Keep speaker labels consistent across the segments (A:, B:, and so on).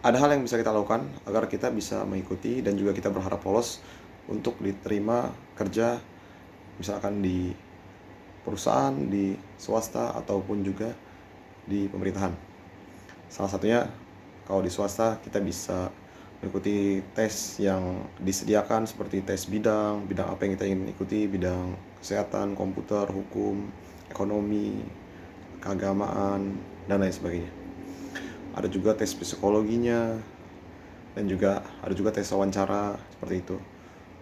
A: ada hal yang bisa kita lakukan agar kita bisa mengikuti dan juga kita berharap lolos untuk diterima kerja, misalkan di perusahaan, di swasta, ataupun juga di pemerintahan. Salah satunya, kalau di swasta kita bisa mengikuti tes yang disediakan seperti tes bidang apa yang kita ingin ikuti, bidang kesehatan, komputer, hukum, ekonomi, keagamaan, dan lain sebagainya. Ada juga tes psikologinya, dan juga ada juga tes wawancara seperti itu.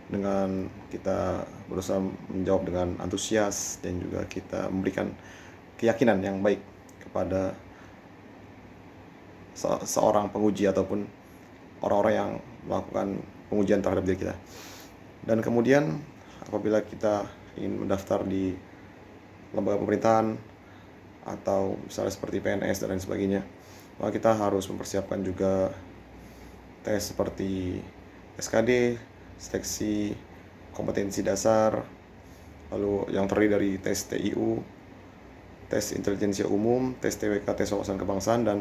A: Dengan kita berusaha menjawab dengan antusias dan juga kita memberikan keyakinan yang baik kepada seorang penguji ataupun orang-orang yang melakukan pengujian terhadap diri kita. Dan kemudian apabila kita ingin mendaftar di lembaga pemerintahan atau misalnya seperti PNS dan lain sebagainya, maka kita harus mempersiapkan juga tes seperti SKD, seleksi kompetensi dasar, lalu yang terdiri dari tes TIU, tes intelijensia umum, tes TWK, tes wawasan kebangsaan, dan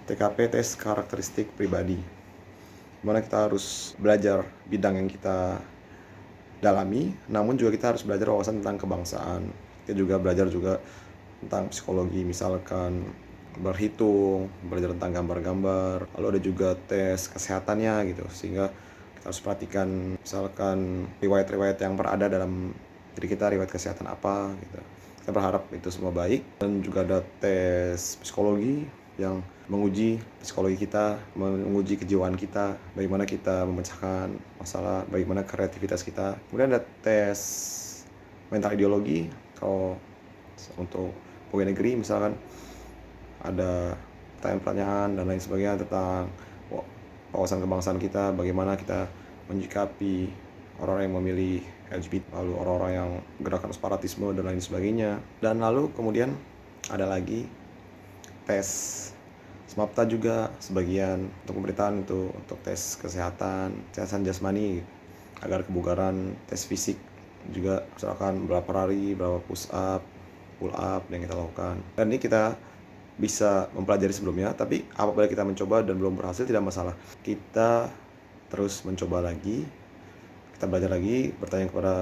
A: TKP, tes karakteristik pribadi. Dimana kita harus belajar bidang yang kita dalami, namun juga kita harus belajar wawasan tentang kebangsaan. Kita juga belajar juga tentang psikologi, misalkan berhitung, belajar tentang gambar-gambar, lalu ada juga tes kesehatannya gitu, sehingga kita harus perhatikan misalkan riwayat-riwayat yang berada dalam diri kita, riwayat kesehatan apa gitu. Kita berharap itu semua baik. Dan juga ada tes psikologi yang menguji psikologi kita, menguji kejiwaan kita, bagaimana kita memecahkan masalah, bagaimana kreativitas kita. Kemudian ada tes mental ideologi, kalau untuk pegawai negeri misalkan ada pertanyaan-pertanyaan dan lain sebagainya tentang wawasan kebangsaan kita, bagaimana kita menyikapi orang-orang yang memilih LGBT, lalu orang-orang yang gerakan separatisme dan lain sebagainya. Dan lalu kemudian ada lagi tes SMAPTA juga sebagian untuk pemerintahan, itu untuk tes kesehatan jasmani agar kebugaran, tes fisik juga misalkan berapa hari, berapa push up, pull up yang kita lakukan. Dan ini kita bisa mempelajari sebelumnya, tapi apabila kita mencoba dan belum berhasil tidak masalah. Kita terus mencoba lagi, kita belajar lagi, bertanya kepada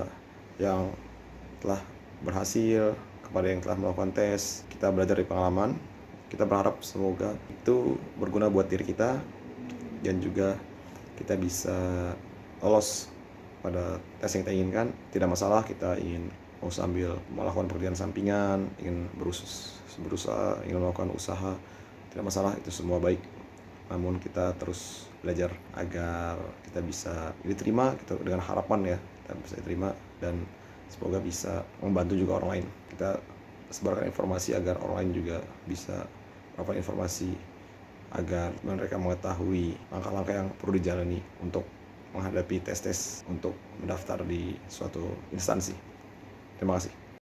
A: yang telah berhasil, kepada yang telah melakukan tes. Kita belajar dari pengalaman. Kita berharap semoga itu berguna buat diri kita dan juga kita bisa lolos pada tes yang kita inginkan. Tidak masalah kita ingin mau sambil melakukan pekerjaan sampingan, ingin berusaha, ingin melakukan usaha, tidak masalah, itu semua baik. Namun kita terus belajar agar kita bisa diterima gitu, dengan harapan ya kita bisa diterima, dan semoga bisa membantu juga orang lain. Kita sebarkan informasi agar orang lain juga bisa mendapatkan informasi agar mereka mengetahui langkah-langkah yang perlu dijalani untuk menghadapi tes-tes untuk mendaftar di suatu instansi. Terima kasih.